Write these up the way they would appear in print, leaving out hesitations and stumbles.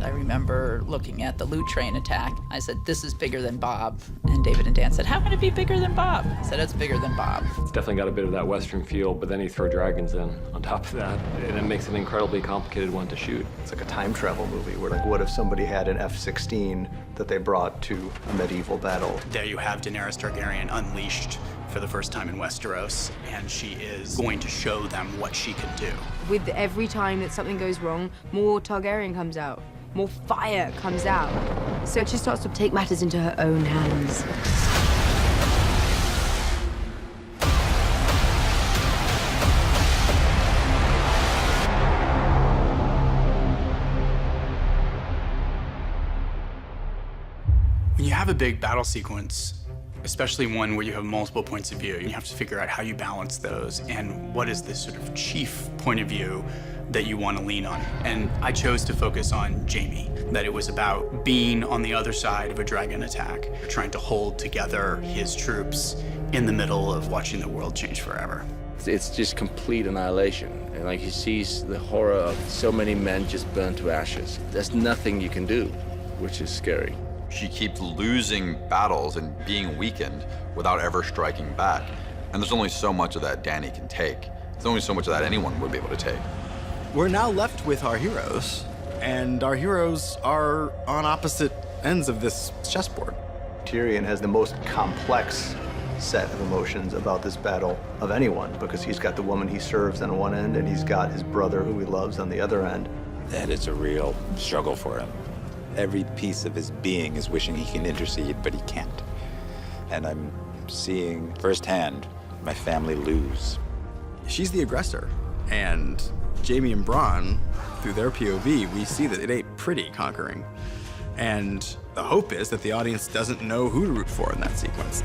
I remember looking at the loot train attack. I said, this is bigger than Bob. And David and Dan said, how can it be bigger than Bob? I said, it's bigger than Bob. It's definitely got a bit of that Western feel, but then you throw dragons in on top of that, and it makes an incredibly complicated one to shoot. It's like a time travel movie where, like, what if somebody had an F-16 that they brought to a medieval battle? There you have Daenerys Targaryen unleashed for the first time in Westeros, and she is going to show them what she can do. With every time that something goes wrong, more Targaryen comes out, more fire comes out. So she starts to take matters into her own hands. When you have a big battle sequence, especially one where you have multiple points of view, you have to figure out how you balance those and what is this sort of chief point of view that you want to lean on. And I chose to focus on Jaime, that it was about being on the other side of a dragon attack, trying to hold together his troops in the middle of watching the world change forever. It's just complete annihilation. And like he sees the horror of so many men just burned to ashes. There's nothing you can do, which is scary. She keeps losing battles and being weakened without ever striking back. And there's only so much of that Dany can take. There's only so much of that anyone would be able to take. We're now left with our heroes, and our heroes are on opposite ends of this chessboard. Tyrion has the most complex set of emotions about this battle of anyone, because he's got the woman he serves on one end, and he's got his brother who he loves on the other end. That is a real struggle for him. Every piece of his being is wishing he can intercede, but he can't. And I'm seeing firsthand my family lose. She's the aggressor, and Jaime and Bronn, through their POV, we see that it ain't pretty conquering. And the hope is that the audience doesn't know who to root for in that sequence.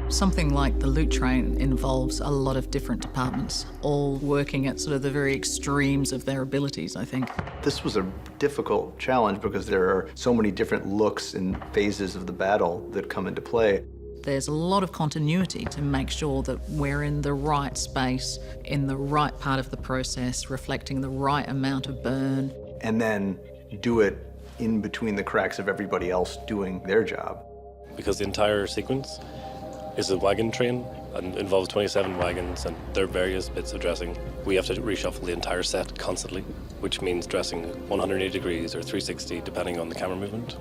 Something like the loot train involves a lot of different departments, all working at sort of the very extremes of their abilities, I think. This was a difficult challenge because there are so many different looks and phases of the battle that come into play. There's a lot of continuity to make sure that we're in the right space, in the right part of the process, reflecting the right amount of burn. And then do it in between the cracks of everybody else doing their job. Because the entire sequence is a wagon train and involves 27 wagons and their various bits of dressing. We have to reshuffle the entire set constantly, which means dressing 180 degrees or 360 depending on the camera movement.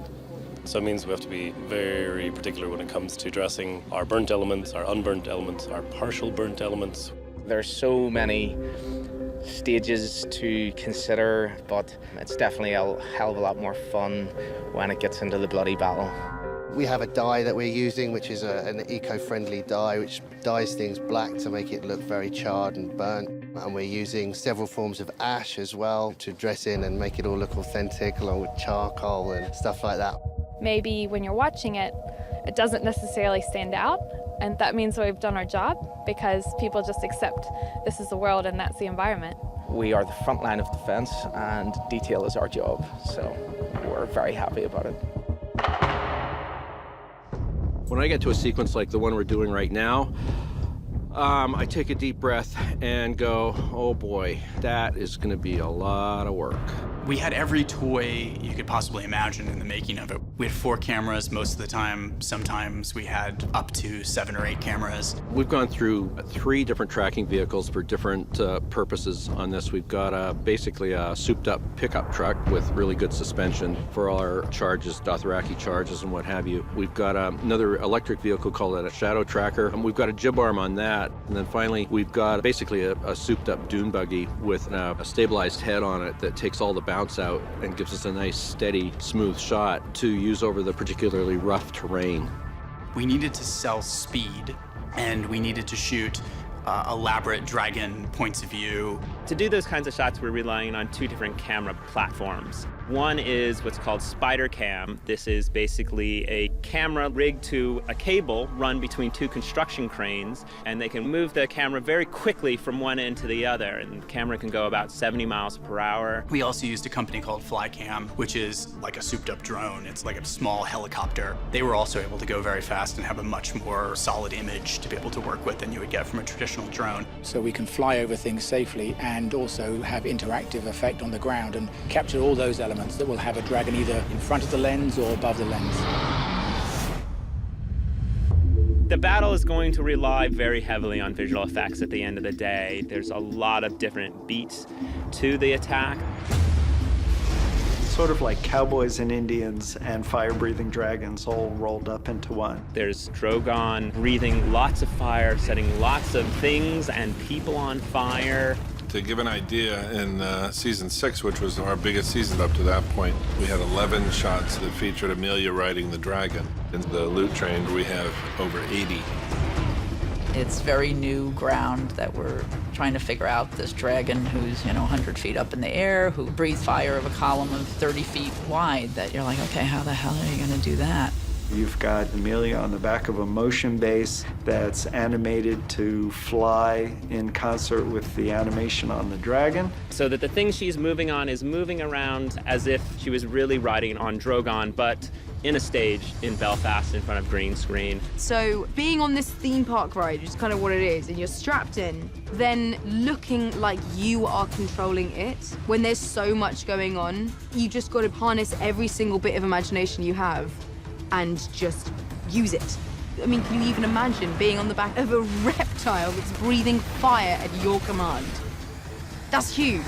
So it means we have to be very particular when it comes to dressing our burnt elements, our unburnt elements, our partial burnt elements. There's so many stages to consider, but it's definitely a hell of a lot more fun when it gets into the bloody battle. We have a dye that we're using, which is an eco-friendly dye, which dyes things black to make it look very charred and burnt. And we're using several forms of ash as well to dress in and make it all look authentic, along with charcoal and stuff like that. Maybe when you're watching it, it doesn't necessarily stand out, and that means we've done our job because people just accept this is the world and that's the environment. We are the front line of defense, and detail is our job, so we're very happy about it. When I get to a sequence like the one we're doing right now, I take a deep breath and go, oh boy, that is going to be a lot of work. We had every toy you could possibly imagine in the making of it. We had 4 cameras most of the time. Sometimes we had up to 7 or 8 cameras. We've gone through 3 different tracking vehicles for different purposes on this. We've got basically a souped-up pickup truck with really good suspension for our charges, Dothraki charges and what have you. We've got another electric vehicle called a shadow tracker, and we've got a jib arm on that. And then finally, we've got basically a souped-up dune buggy with a stabilized head on it that takes all the bounce out and gives us a nice, steady, smooth shot to use over the particularly rough terrain. We needed to sell speed, and we needed to shoot elaborate dragon points of view. To do those kinds of shots, we're relying on 2 different camera platforms. One is what's called spider cam. This is basically a camera rigged to a cable run between two construction cranes, and they can move the camera very quickly from one end to the other, and the camera can go about 70 miles per hour. We also used a company called Flycam, which is like a souped-up drone. It's like a small helicopter. They were also able to go very fast and have a much more solid image to be able to work with than you would get from a traditional drone. So we can fly over things safely and also have interactive effect on the ground and capture all those elements that will have a dragon either in front of the lens or above the lens. The battle is going to rely very heavily on visual effects at the end of the day. There's a lot of different beats to the attack. Sort of like cowboys and Indians and fire-breathing dragons all rolled up into one. There's Drogon breathing lots of fire, setting lots of things and people on fire. To give an idea, in season 6, which was our biggest season up to that point, we had 11 shots that featured Amelia riding the dragon. In the loot train, we have over 80. It's very new ground that we're trying to figure out. This dragon who's, 100 feet up in the air, who breathes fire of a column of 30 feet wide, that you're like, okay, how the hell are you gonna do that? You've got Amelia on the back of a motion base that's animated to fly in concert with the animation on the dragon. So that the thing she's moving on is moving around as if she was really riding on Drogon, but in a stage in Belfast in front of green screen. So being on this theme park ride, which is kind of what it is, and you're strapped in, then looking like you are controlling it, when there's so much going on, you just got to harness every single bit of imagination you have and just use it. I mean, can you even imagine being on the back of a reptile that's breathing fire at your command? That's huge.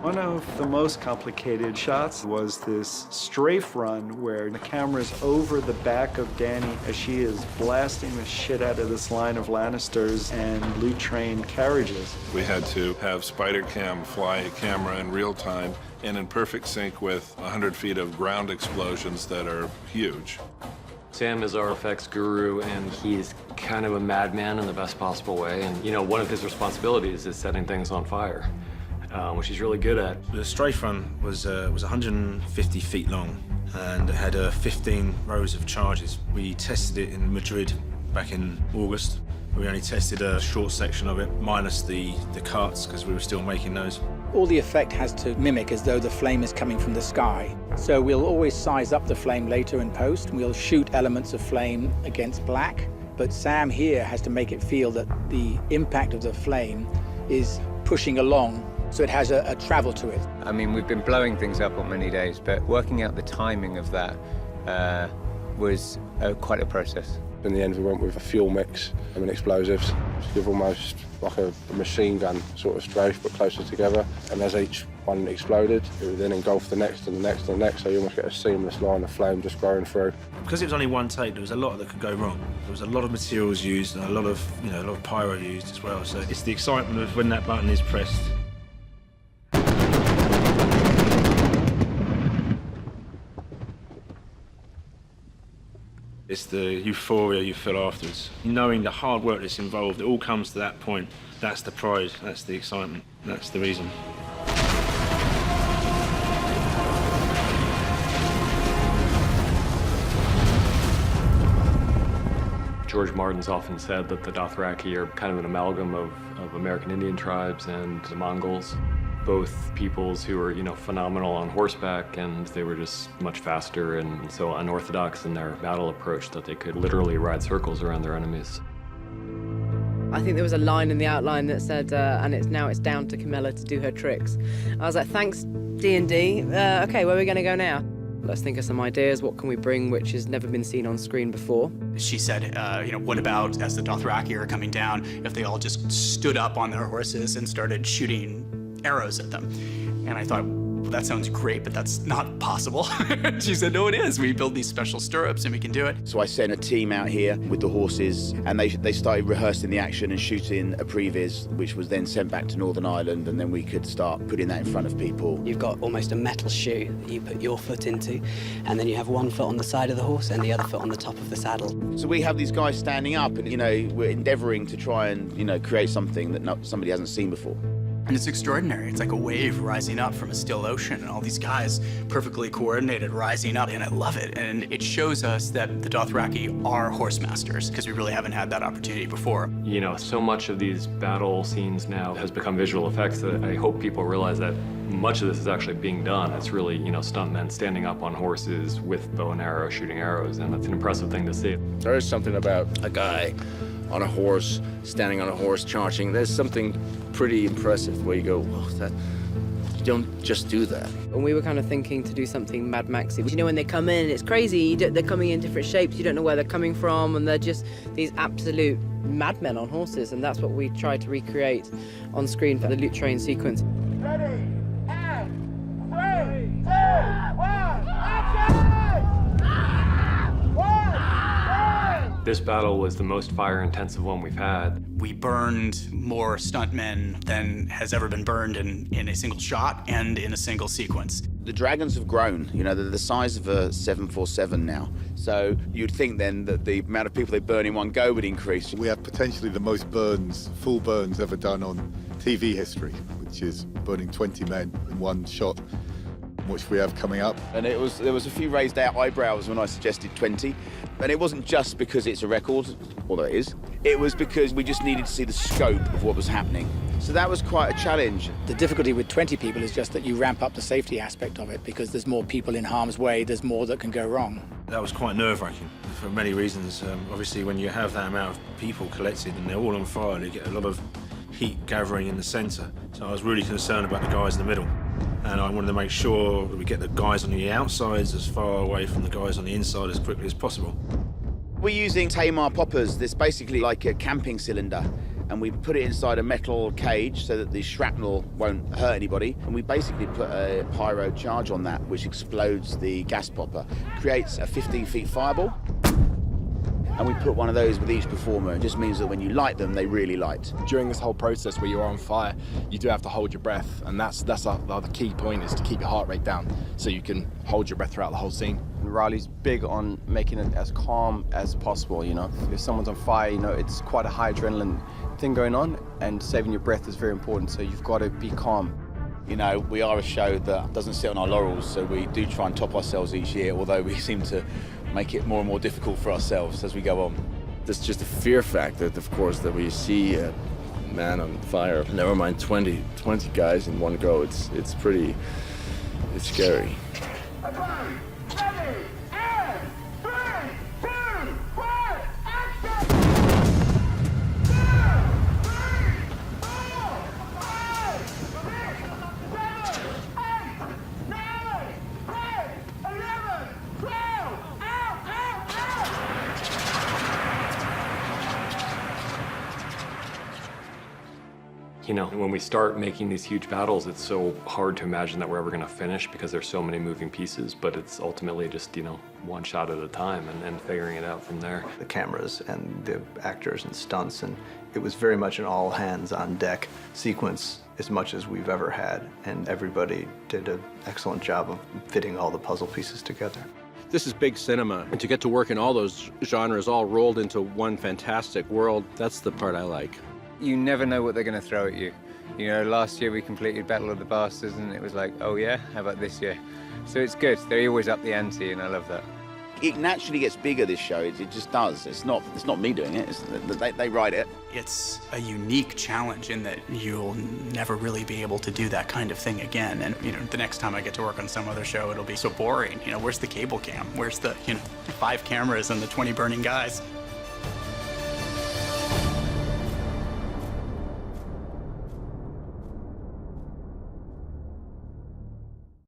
One of the most complicated shots was this strafe run where the camera's over the back of Dany as she is blasting the shit out of this line of Lannisters and loot train carriages. We had to have spider cam fly a camera in real time and in perfect sync with 100 feet of ground explosions that are huge. Sam is our effects guru, and he's kind of a madman in the best possible way. And, one of his responsibilities is setting things on fire. Which he's really good at. The strafe run was 150 feet long and it had 15 rows of charges. We tested it in Madrid back in August. We only tested a short section of it, minus the cuts, because we were still making those. All the effect has to mimic as though the flame is coming from the sky. So we'll always size up the flame later in post, and we'll shoot elements of flame against black. But Sam here has to make it feel that the impact of the flame is pushing along, so it has a travel to it. I mean, we've been blowing things up on many days, but working out the timing of that was quite a process. In the end, we went with a fuel mix and explosives to give almost like a machine gun sort of strafe, but closer together. And as each one exploded, it would then engulf the next and the next and the next, so you almost get a seamless line of flame just growing through. Because it was only one take, there was a lot that could go wrong. There was a lot of materials used and a lot of pyro used as well. So it's the excitement of when that button is pressed. It's the euphoria you feel afterwards. Knowing the hard work that's involved, it all comes to that point. That's the prize, that's the excitement, that's the reason. George Martin's often said that the Dothraki are kind of an amalgam of American Indian tribes and the Mongols. Both peoples who were, phenomenal on horseback, and they were just much faster and so unorthodox in their battle approach that they could literally ride circles around their enemies. I think there was a line in the outline that said, and it's down to Camilla to do her tricks. I was like, thanks, D&D. Okay, where are we going to go now? Let's think of some ideas. What can we bring which has never been seen on screen before? She said, what about as the Dothraki are coming down, if they all just stood up on their horses and started shooting arrows at them? And I thought, well, that sounds great, but that's not possible. She said, no, it is. We build these special stirrups and we can do it. So I sent a team out here with the horses, and they started rehearsing the action and shooting a previs, which was then sent back to Northern Ireland, and then we could start putting that in front of people. You've got almost a metal shoe that you put your foot into, and then you have one foot on the side of the horse and the other foot on the top of the saddle. So we have these guys standing up, and we're endeavouring to try and create something that somebody hasn't seen before. And it's extraordinary. It's like a wave rising up from a still ocean, and all these guys perfectly coordinated rising up, and I love it. And it shows us that the Dothraki are horse masters, because we really haven't had that opportunity before. So much of these battle scenes now has become visual effects that I hope people realize that much of this is actually being done. It's really, stuntmen standing up on horses with bow and arrow, shooting arrows, and that's an impressive thing to see. There is something about a guy on a horse, standing on a horse, charging. There's something pretty impressive where you go, well, you don't just do that. And we were kind of thinking to do something Mad Maxy. When they come in, it's crazy. They're coming in different shapes. You don't know where they're coming from, and they're just these absolute madmen on horses, and that's what we tried to recreate on screen for the loot train sequence. Ready, and 3, 2, 1, action! This battle was the most fire-intensive one we've had. We burned more stuntmen than has ever been burned in a single shot and in a single sequence. The dragons have grown. They're the size of a 747 now. So you'd think then that the amount of people they burn in one go would increase. We have potentially the most burns, full burns ever done on TV history, which is burning 20 men in one shot, which we have coming up. And there was a few raised out eyebrows when I suggested 20. And it wasn't just because it's a record, although it is. It was because we just needed to see the scope of what was happening. So that was quite a challenge. The difficulty with 20 people is just that you ramp up the safety aspect of it, because there's more people in harm's way, there's more that can go wrong. That was quite nerve-wracking for many reasons. Obviously, when you have that amount of people collected and they're all on fire, you get a lot of heat gathering in the centre. So I was really concerned about the guys in the middle. And I wanted to make sure that we get the guys on the outsides as far away from the guys on the inside as quickly as possible. We're using Tamar poppers. There's basically like a camping cylinder, and we put it inside a metal cage so that the shrapnel won't hurt anybody. And we basically put a pyro charge on that, which explodes the gas popper, creates a 15-foot fireball. And we put one of those with each performer. It just means that when you light them, they really light. During this whole process where you're on fire, you do have to hold your breath, and that's the key point, is to keep your heart rate down so you can hold your breath throughout the whole scene. Riley's big on making it as calm as possible, If someone's on fire, it's quite a high adrenaline thing going on, and saving your breath is very important, so you've got to be calm. We are a show that doesn't sit on our laurels, so we do try and top ourselves each year, although we seem to make it more and more difficult for ourselves as we go on. There's just a fear factor, of course, that we see a man on fire, never mind 20 guys in one go. It's scary. When we start making these huge battles, it's so hard to imagine that we're ever going to finish because there's so many moving pieces, but it's ultimately just, one shot at a time and figuring it out from there. The cameras and the actors and stunts, and it was very much an all hands on deck sequence as much as we've ever had, and everybody did an excellent job of fitting all the puzzle pieces together. This is big cinema, and to get to work in all those genres all rolled into one fantastic world, that's the part I like. You never know what they're going to throw at you. Last year we completed Battle of the Bastards, and it was like, oh yeah, how about this year? So it's good. They always up the ante, and I love that. It naturally gets bigger, this show. It just does. It's not me doing it. They write it. It's a unique challenge in that you'll never really be able to do that kind of thing again. And, the next time I get to work on some other show, it'll be so boring. Where's the cable cam? Where's the, 5 cameras and the 20 burning guys?